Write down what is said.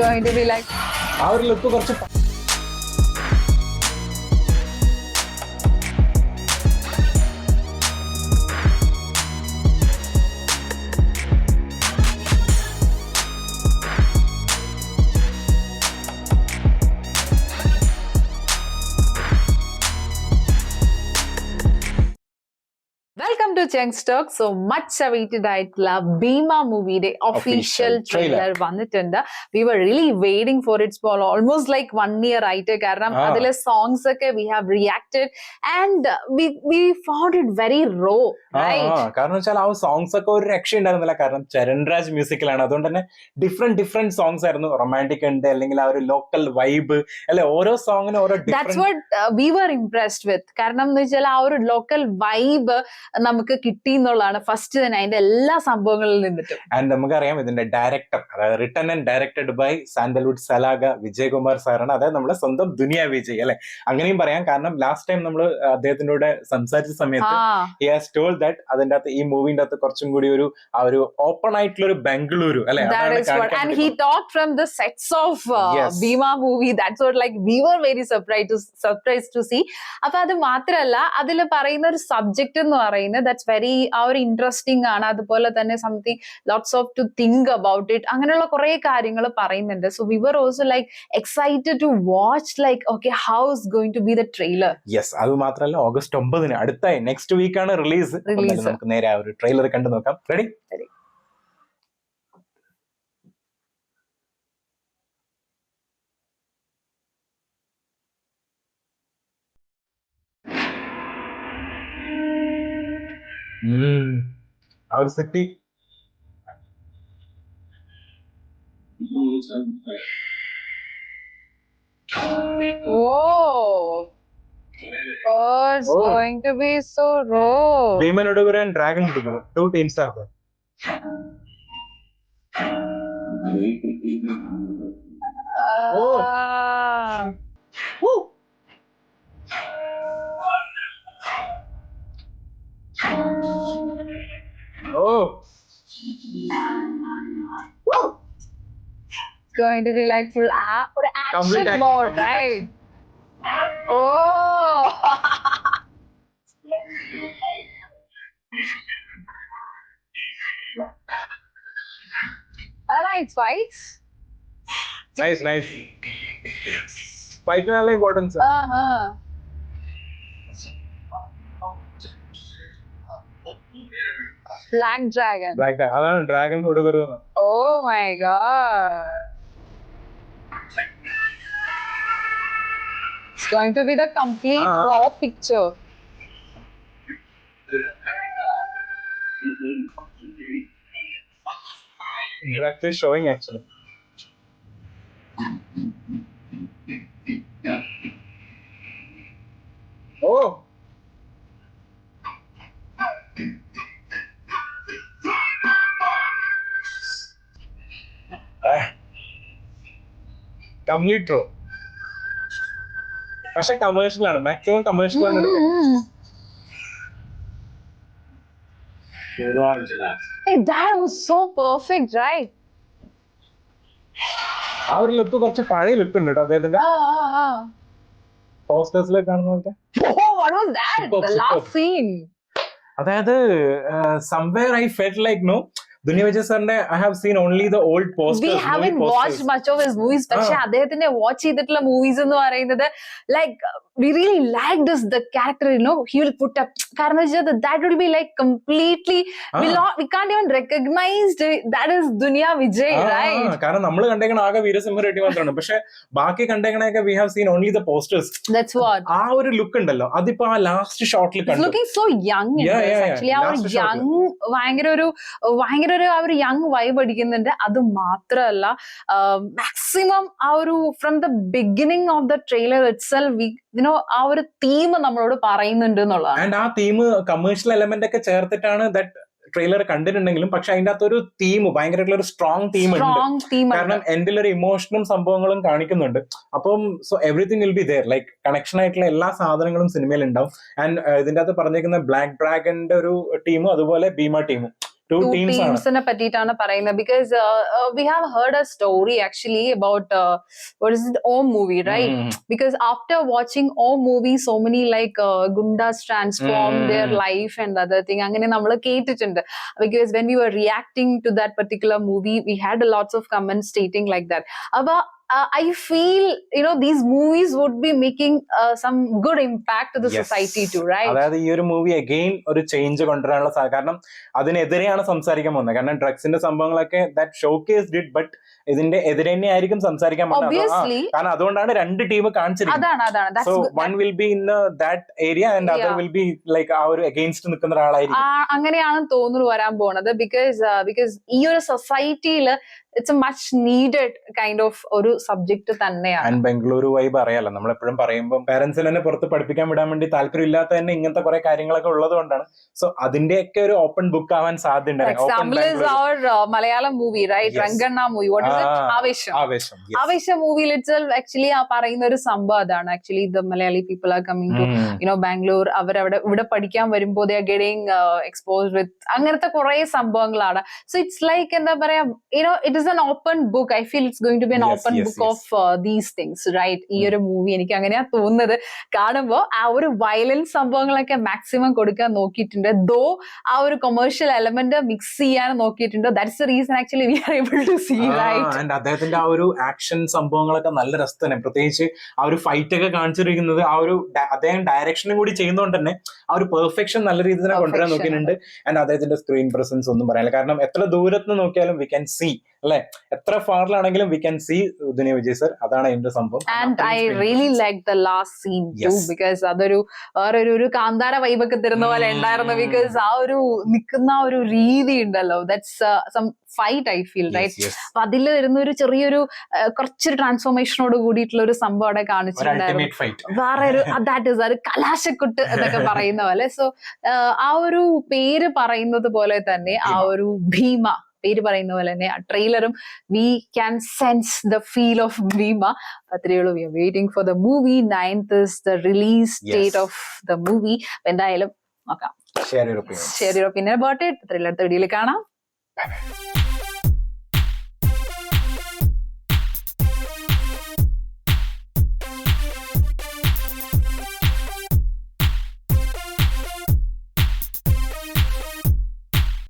going to be like ആ ഒരു look കുറച്ച് welcome to Chengs talk. So much awaited ആയിട്ടുള്ള ഭീമ മൂവിയുടെ ഒഫീഷ്യൽ ട്രെയിലർ വന്നിട്ടുണ്ട്. We were really waiting for it's for almost like 1 year ആയിട്ട്. കാരണം അതിലെ സോങ്സ് ഒക്കെ we have reacted and we found it very raw. കാരണം വെച്ചാൽ ആ സോങ്സ് ഒക്കെ ഒരു രക്ഷ ഉണ്ടായിരുന്നില്ല. കാരണം ചരൺരാജ് മ്യൂസിക്കിലാണ്, അതുകൊണ്ട് തന്നെ ഡിഫറെന്റ് സോങ്സ് ആയിരുന്നു. റൊമാൻറ്റിക് ഉണ്ട്, അല്ലെങ്കിൽ ആ ഒരു ലോക്കൽ വൈബ് അല്ലെ, ഓരോ സോങ്ങിനും ഓരോ that's what we were impressed with. കാരണം എന്ന് വെച്ചാൽ ആ ഒരു ലോക്കൽ വൈബ് നമുക്ക് കിട്ടി എന്നുള്ളതാണ് ഫസ്റ്റ് തന്നെ അതിന്റെ എല്ലാ സംഭവങ്ങളിൽ നിന്നിട്ടും. ആൻഡ് നമുക്കറിയാം ഇതിന്റെ ഡയറക്ടർ, അതായത് written and directed by Sandalwood Salaga Vijayakumar സാറാണ്. അതായത് നമ്മുടെ സ്വന്തം ദുനിയ വിജയ് അല്ലെ, അങ്ങനെയും പറയാം. കാരണം ലാസ്റ്റ് ടൈം നമ്മൾ അദ്ദേഹത്തിന്റെ കൂടെ സംസാരിച്ച സമയത്ത് he has told that അതിന്റെ അകത്ത് ഈ മൂവിന്റെ അകത്ത് കുറച്ചും കൂടി ഒരു ആ ഒരു ഓപ്പൺ ആയിട്ടുള്ള ഒരു ബംഗളൂരു അല്ലെ, and he talked from the sets of Bhima movie. That's what like we were very surprised to see. അപ്പൊ അത് മാത്രല്ല അതിൽ പറയുന്ന ഒരു സബ്ജക്ട് എന്ന് പറയുന്നത് that's very ആ ഒരു ഇൻട്രസ്റ്റിംഗ് ആണ്. അതുപോലെ തന്നെ something lots of to think about it, അങ്ങനെയുള്ള കുറെ കാര്യങ്ങൾ പറയുന്നുണ്ട്. So we were also like excited to watch like okay how is going to be the trailer. Yes, അത് മാത്രല്ല ഓഗസ്റ്റ് 9 അടുത്തായി നെക്സ്റ്റ് വീക്ക് ആണ് റിലീസ്. നമുക്ക് നേരെ ആ ഒരു ട്രെയിലർ കണ്ടു നോക്കാം. റെഡി? ആ ഒരു city Oh, it's going to be so raw. Bheeman Udukura and dragon Udukura, 2 teams are there. It's going to be like full action mode, right? Oh. I like fights. Nice. Fight is important, sir. Black dragon. അതാണ് dragon ഉടുകുര. Oh my god. It's going to be the complete raw picture. Director is showing actually. Oh. Complete raw. പക്ഷെ commercial ആണ്, maximum commercial ആണ്. Hey, that was so perfect, right? ആ ഒരു look കുറച്ച് പഴയ look ഉണ്ട് കേട്ടോ അദ്ദേഹത്തിന്റെ. പോസ്റ്റേഴ്സിലെ കാണുന്ന Oh, what was that? The last scene. അതായത് somewhere I felt like no, Dunya Vijay sirne I have seen only the old posters. We haven't watched much of his movies. പക്ഷെ അദ്ദേഹത്തിന്റെ watch ചെയ്തിട്ടുള്ള movies എന്ന് പറയുന്നത് like we really liked this the character, you know, he will put up കാരണം that will be like completely we can't even recognize that is Dunya Vijay, right? കാരണം നമ്മൾ കണ്ടേക്കണ ആകെ വീരസിംഹ റെഡ്ഡി മാത്രമാണ്. പക്ഷെ ബാക്കി കണ്ടേക്കണൊക്കെ we have seen only the posters. That's what ആ ഒരു look ഉണ്ടല്ലോ അതിപ്പോ ആ ലാസ്റ്റ് ഷോട്ടിൽ കണ്ടു. looking so young in this actually. ആ ഒരു young ഭയങ്കര ഒരു ആ ഒരു യങ് വൈബ് അടിക്കുന്നുണ്ട്. അത് മാത്രമല്ല മാക്സിമം ആ ഒരു from the beginning of the trailer itself ആ ഒരു തീം നമ്മളോട് പറയുന്നുണ്ട് എന്നുള്ളതാണ്. ആൻഡ് ആ തീം കമേഴ്ഷ്യൽ എലമെന്റ് ഒക്കെ ചേർത്തിട്ടാണ് ദാറ്റ് ട്രെയിലർ കണ്ടിട്ടുണ്ടെങ്കിലും പക്ഷെ അതിന്റെ അകത്തൊരു തീം ഭയങ്കരമായിട്ടുള്ള ഒരു സ്ട്രോങ് തീം ഉണ്ട്. കാരണം എൻഡിൽ ഒരു ഇമോഷനും സംഭവങ്ങളും കാണിക്കുന്നുണ്ട്. അപ്പം so everything will be there, like connection ആയിട്ടുള്ള എല്ലാ സാധനങ്ങളും സിനിമയിൽ ഉണ്ടാവും. ആൻഡ് ഇതിന്റെ അകത്ത് പറഞ്ഞേക്കുന്ന ബ്ലാക്ക് ഡ്രാഗന്റെ ഒരു ടീമും അതുപോലെ ഭീമ ടീമും ടു two ടീംസ് ആണ്. teams പറ്റിയിട്ടാണ് പറയുന്നത് because we have heard a story actually about what is it Om movie, right? Because after watching Om movie so many like gundas transform their life and other thing അങ്ങനെ നമ്മൾ കേട്ടിട്ടുണ്ട് because when we were reacting to that particular movie we had lots of comments stating like that. അപ്പൊ I feel these movies would be making some good impact to the Yes. society too, right? അതായത് ഈ ഒരു movie again ഒരു change കൊണ്ടുവരാനുള്ള കാരണം അതിനെതിരെയാണ് സംസാരിക്കാൻ പോകുന്നത്. കാരണം ഡ്രഗ്സിന്റെ സംഭവങ്ങളൊക്കെ ദാറ്റ് ഷോക്കേസ്ഡ് ഇറ്റ്, ബട്ട് ഇതിന്റെ എതിരെ തന്നെ ആയിരിക്കും സംസാരിക്കാൻ പോകുന്നത്. Obviously. കാരണം അതുകൊണ്ടാണ് രണ്ട് ടീം കാണിച്ചിരിക്കുന്നത്. അതാണ് so one will be in that area and other will be like ആ ഒരു അഗെയിൻസ്റ്റ് നിൽക്കുന്ന ഒരാളായിരിക്കും. അങ്ങനെയാണ് തോന്നുന്നു വരാൻ പോണത് ബിക്കോസ് ഈ ഒരു സൊസൈറ്റിയിൽ it's A much needed kind of ഒരു സബ്ജക്ട് തന്നെയാണ്. ആൻഡ് ബംഗളൂരു വൈബ് അറിയാലോ, നമ്മളെപ്പോഴും പറയുമ്പോൾ പാരന്റ്സിന് തന്നെ പുറത്ത് പഠിപ്പിക്കാൻ വിടാൻ വേണ്ടി താല്പര്യം ഇല്ലാത്ത തന്നെ ഇങ്ങനത്തെ കുറെ കാര്യങ്ങളൊക്കെ ഉള്ളത് കൊണ്ടാണ്. സോ അതിന്റെയൊക്കെ ഒരു ഓപ്പൺ ബുക്ക് ആവാൻ സാധ്യത. Malayalam movie right, Ranganna movie, what is it, Aavesham മൂവിയിൽ ഇറ്റ്സെൽഫ് ആക്ച്വലി ആ പറയുന്ന ഒരു സംഭവം അതാണ്. Actually the Malayali people are coming to Bangalore, അവരവിടെ ഇവിടെ പഠിക്കാൻ വരുമ്പോൾ they are getting exposed with അങ്ങനത്തെ കുറെ സംഭവങ്ങളാണ്. സോ ഇറ്റ്സ് ലൈക്ക് എന്താ പറയാ, it is an open book. I feel it's going to be an open book of these things, right? ഈ ഒരു മൂവി എനിക്ക് അങ്ങനെയാ തോന്നുന്നത്. കാണുമ്പോൾ ആ ഒരു വയലൻസ് സംഭവങ്ങളൊക്കെ മാക്സിമം കൊടുക്കാൻ നോക്കിയിട്ടുണ്ട്. ദോ ആ ഒരു കൊമേഴ്ഷ്യൽ എലമെന്റ് മിക്സ് ചെയ്യാൻ നോക്കിയിട്ടുണ്ട്. That's the reason actually we are able to see, right? And അദ്ദേഹത്തിന്റെ ആ ഒരു ആക്ഷൻ സംഭവങ്ങളൊക്കെ നല്ല രസം തന്നെ. പ്രത്യേകിച്ച് ആ ഒരു ഫൈറ്റ് ഒക്കെ കാണിച്ചിരിക്കുന്നത് ആ ഒരു അദ്ദേഹം ഡയറക്ഷനും കൂടി ചെയ്യുന്നതുകൊണ്ട് തന്നെ ആ ഒരു പെർഫെക്ഷൻ നല്ല രീതിയിൽ തന്നെ കൊണ്ടുവരാൻ നോക്കിയിട്ടുണ്ട്. ആൻഡ് അദ്ദേഹത്തിന്റെ സ്ക്രീൻ പ്രസൻസ് ഒന്നും പറയാനില്ല. കാരണം എത്ര ദൂരത്ത് നോക്കിയാലും വി ക്യാൻ സീ, അല്ലെ, എത്ര ഫാറിലാണെങ്കിലും we can see Duniya Vijay sir. അതാണ് എന്റെ സംഭവം. And I really like the last scene too, because അതൊരു വേറൊരു കാന്താര വൈബൊക്കെ തരുന്ന പോലെ ഉണ്ടായിരുന്നു. ബിക്കോസ് ആ ഒരു നിൽക്കുന്ന ഒരു രീതി ഉണ്ടല്ലോ, that's some fight I feel, right? അപ്പൊ അതിൽ വരുന്ന ഒരു ചെറിയൊരു കുറച്ചൊരു ട്രാൻസ്ഫോർമേഷനോട് കൂടിയിട്ടുള്ള ഒരു സംഭവം അവിടെ കാണിച്ചിട്ടുണ്ടായിരുന്നു. വേറെ ഒരു ദാറ്റ് ഇസ് ഒരു കലാശക്കുട്ട് എന്നൊക്കെ പറയുന്ന പോലെ. സോ ആ ഒരു പേര് പറയുന്നത് പോലെ തന്നെ ആ ഒരു ഭീമ പേര് പറയുന്ന പോലെ തന്നെ ആ ട്രെയിലറും we can sense the feel of Bheema. അത്രയുള്ളൂ. We are waiting for the movie. 9th is the release date of the movie. എന്തായാലും നോക്കാം. Share your opinion about it. അടുത്ത വീഡിയോയിൽ കാണാം.